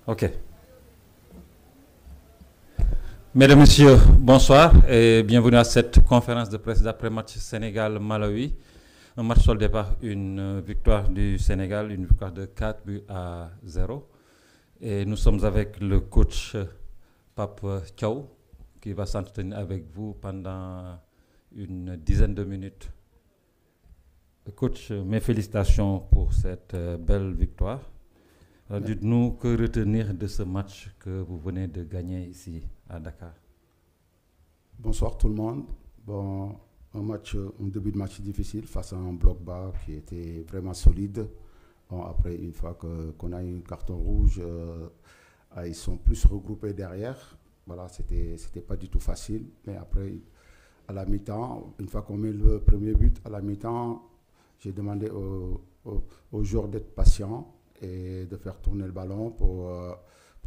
Ok. Mesdames, Messieurs, bonsoir et bienvenue à cette conférence de presse d'après-match Sénégal-Malawi. Un match soldé par une victoire du Sénégal, une victoire de 4-0. Et nous sommes avec le coach Pape Thiaw qui va s'entretenir avec vous pendant une dizaine de minutes. Coach, mes félicitations pour cette belle victoire. Dites-nous que retenir de ce match que vous venez de gagner ici à Dakar. Bonsoir tout le monde. Bon, un début de match difficile face à un bloc bas qui était vraiment solide. Bon, après, une fois qu'on a eu un carton rouge, ils sont plus regroupés derrière. Voilà, c'était pas du tout facile. Mais après, à la mi-temps, une fois qu'on met le premier but, à la mi-temps, j'ai demandé aux joueurs d'être patients et de faire tourner le ballon pour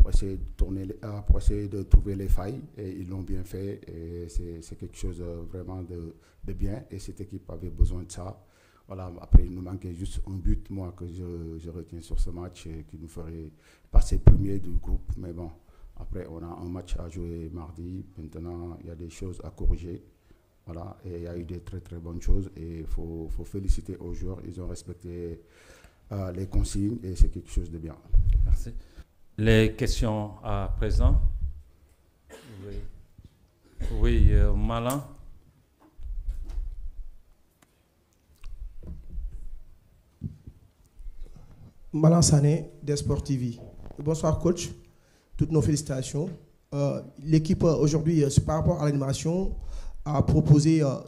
essayer pour essayer de trouver les failles. Et ils l'ont bien fait. Et c'est quelque chose vraiment de bien. Et cette équipe avait besoin de ça. Voilà, après, il nous manquait juste un but, moi, que je retiens sur ce match et qui nous ferait passer premier du groupe. Mais bon, après, on a un match à jouer mardi. Maintenant, il y a des choses à corriger. Voilà, et il y a eu des très très bonnes choses. Et il faut féliciter aux joueurs. Ils ont respecté les consignes et c'est quelque chose de bien. Merci. Les questions à présent. Oui, Malan. Malan Sané, des Sport TV. Bonsoir coach, toutes nos félicitations. L'équipe aujourd'hui, par rapport à l'animation, a proposé un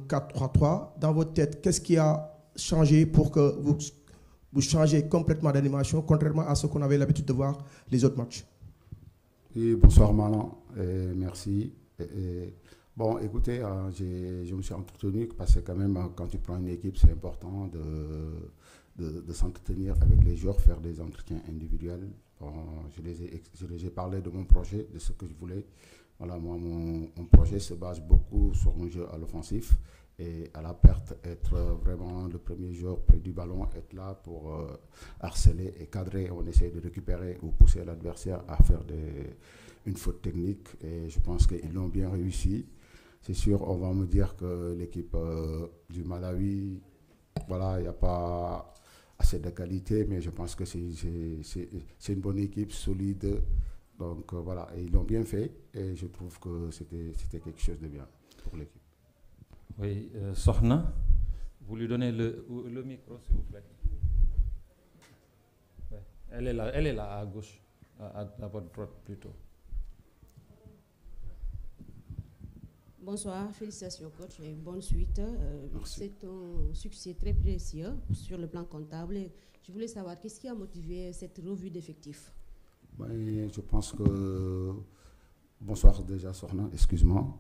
4-3-3. Dans votre tête, qu'est-ce qui a changé pour que vous changez complètement d'animation, contrairement à ce qu'on avait l'habitude de voir les autres matchs? Oui, bonsoir Malan, merci. Bon, écoutez, je me suis entretenu parce que quand même, quand tu prends une équipe, c'est important de s'entretenir avec les joueurs, faire des entretiens individuels. Bon, je les ai parlé de mon projet, de ce que je voulais. Voilà, moi, mon projet se base beaucoup sur un jeu à l'offensif et à la perte, être vraiment le premier joueur près du ballon, être là pour harceler et cadrer. On essaie de récupérer ou pousser l'adversaire à faire une faute technique et je pense qu'ils l'ont bien réussi. C'est sûr, on va me dire que l'équipe du Malawi, voilà, il n'y a pas assez de qualité, mais je pense que c'est une bonne équipe, solide. Donc voilà, et ils l'ont bien fait et je trouve que c'était quelque chose de bien pour l'équipe. Oui, Sohna, vous lui donnez le micro s'il vous plaît. Ouais. Elle est là à gauche, à votre droite plutôt. Bonsoir, félicitations coach et bonne suite. C'est un succès très précieux sur le plan comptable. Je voulais savoir qu'est-ce qui a motivé cette revue d'effectifs? Je pense que... Bonsoir déjà Sohna, excusez-moi.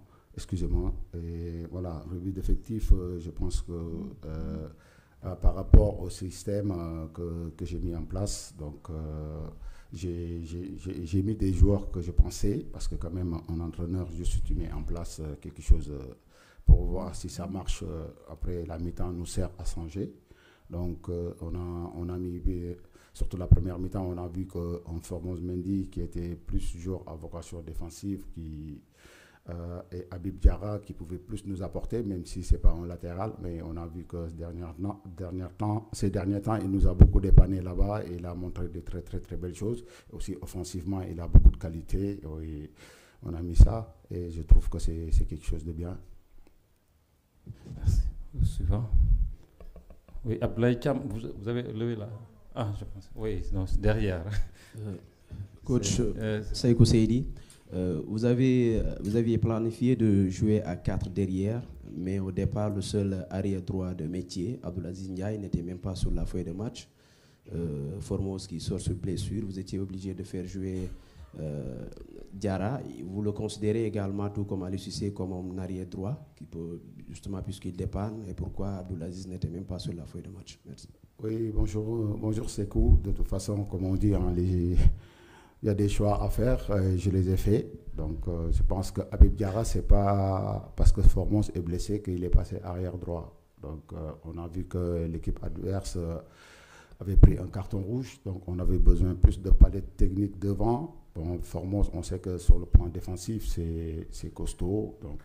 Et voilà, revue d'effectifs, je pense que par rapport au système que j'ai mis en place, donc j'ai mis des joueurs que je pensais, parce que quand même, un entraîneur, juste tu mets en place quelque chose pour voir si ça marche. Après la mi-temps nous sert à changer. Donc on a mis... Surtout la première mi-temps, on a vu qu'en Formose Mendy, qui était plus joueur à vocation défensive, et Habib Diarra, qui pouvait plus nous apporter, même si ce n'est pas un latéral, mais on a vu que ces derniers temps, il nous a beaucoup dépanné là-bas et il a montré de très très très belles choses. Aussi offensivement, il a beaucoup de qualité. Et on a mis ça et je trouve que c'est quelque chose de bien. Merci. Suivant. Oui, Abdoulaye Thiam, vous avez levé là. Ah, je pense. Oui, non, c'est derrière. Coach Saïkou Seydi, vous aviez planifié de jouer à 4 derrière, mais au départ, le seul arrière droit de métier, Abdoulaziz Ndiaye, n'était même pas sur la feuille de match. Formose qui sort sur blessure, vous étiez obligé de faire jouer Diarra. Vous le considérez également, tout comme Aliou Cissé, comme un arrière droit, qui peut, justement, puisqu'il dépanne, et pourquoi Abdoulaziz n'était même pas sur la feuille de match? Merci. Oui, bonjour Sekou. De toute façon, comme on dit, il y a des choix à faire, je les ai faits. Donc je pense que Habib Diarra, c'est pas parce que Formose est blessé qu'il est passé arrière droit. Donc on a vu que l'équipe adverse avait pris un carton rouge, donc on avait besoin plus de palette technique devant. Bon, Formose, on sait que sur le plan défensif, c'est costaud, donc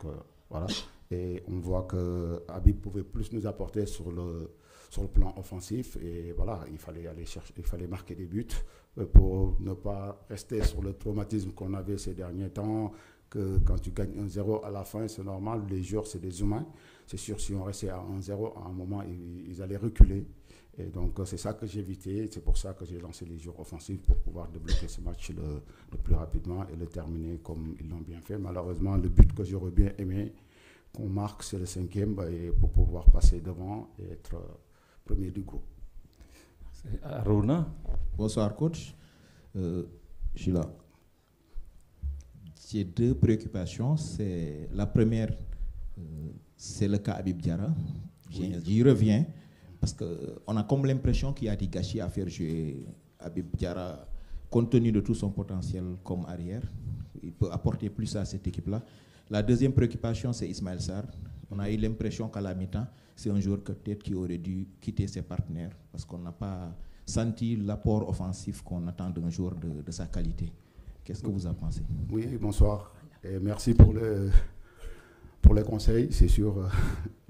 voilà. Et on voit que Habib pouvait plus nous apporter sur le plan offensif, et voilà, il fallait aller chercher, il fallait marquer des buts pour ne pas rester sur le traumatisme qu'on avait ces derniers temps, que quand tu gagnes 1-0 à la fin, c'est normal, les joueurs, c'est des humains. C'est sûr, si on restait à 1-0, à un moment, ils allaient reculer. Et donc, c'est ça que j'ai évité. C'est pour ça que j'ai lancé les joueurs offensifs pour pouvoir débloquer ce match le plus rapidement et le terminer comme ils l'ont bien fait. Malheureusement, le but que j'aurais bien aimé qu'on marque, c'est le 5e, et pour pouvoir passer devant et être premier du groupe. Aruna. Bonsoir, coach. Je suis là. J'ai 2 préoccupations. La première, c'est le cas Habib Diarra. J'y reviens parce qu'on a comme l'impression qu'il y a des gâchis à faire jouer Habib Diarra compte tenu de tout son potentiel comme arrière. Il peut apporter plus à cette équipe-là. La deuxième préoccupation, c'est Ismaël Sarr. On a eu l'impression qu'à la mi-temps, c'est un joueur peut-être qui aurait dû quitter ses partenaires parce qu'on n'a pas senti l'apport offensif qu'on attend d'un joueur de sa qualité. Qu'est-ce que vous en pensez? Oui, bonsoir. Et merci pour les conseils. C'est sûr,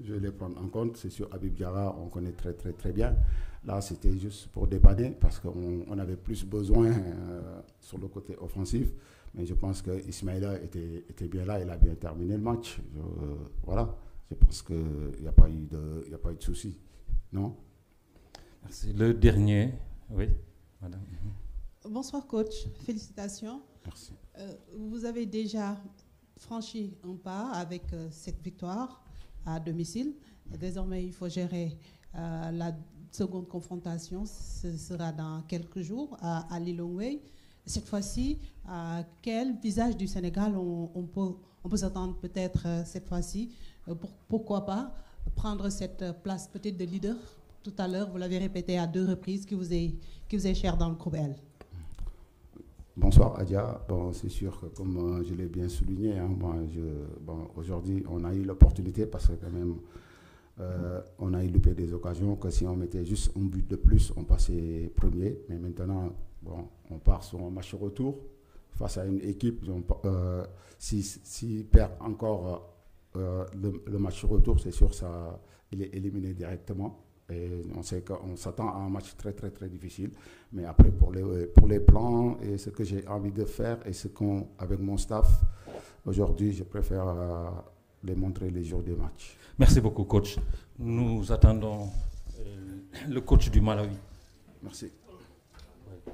je vais les prendre en compte. C'est sûr, Habib Diarra, on connaît très, très, très bien. Là, c'était juste pour dépanner parce qu'on avait plus besoin sur le côté offensif. Mais je pense que Ismaïla était bien là. Il a bien terminé le match. Voilà. Je pense qu'il n'y a pas eu de souci. Non? Merci. Le dernier, oui, madame. Bonsoir coach, félicitations. Merci. Vous avez déjà franchi un pas avec cette victoire à domicile. Désormais, il faut gérer la seconde confrontation. Ce sera dans quelques jours à Lilongwe. Cette fois-ci, quel visage du Sénégal on peut s'attendre peut-être cette fois-ci? Pourquoi pas prendre cette place peut-être de leader? Tout à l'heure, vous l'avez répété à 2 reprises, qui vous est cher dans le groupe L. Bonsoir Adia. Bon, c'est sûr que comme je l'ai bien souligné, hein, aujourd'hui on a eu l'opportunité parce que quand même on a eu loupé des occasions que si on mettait juste un but de plus, on passait premier. Mais maintenant, bon, on part sur un match retour face à une équipe. S'il perd encore le match retour, c'est sûr il est éliminé directement. Et on sait qu'on s'attend à un match très très très difficile, mais après pour les plans et ce que j'ai envie de faire et avec mon staff aujourd'hui, je préfère les montrer les jours des matchs. Merci beaucoup coach. Nous attendons le coach du Malawi. Merci. Ouais.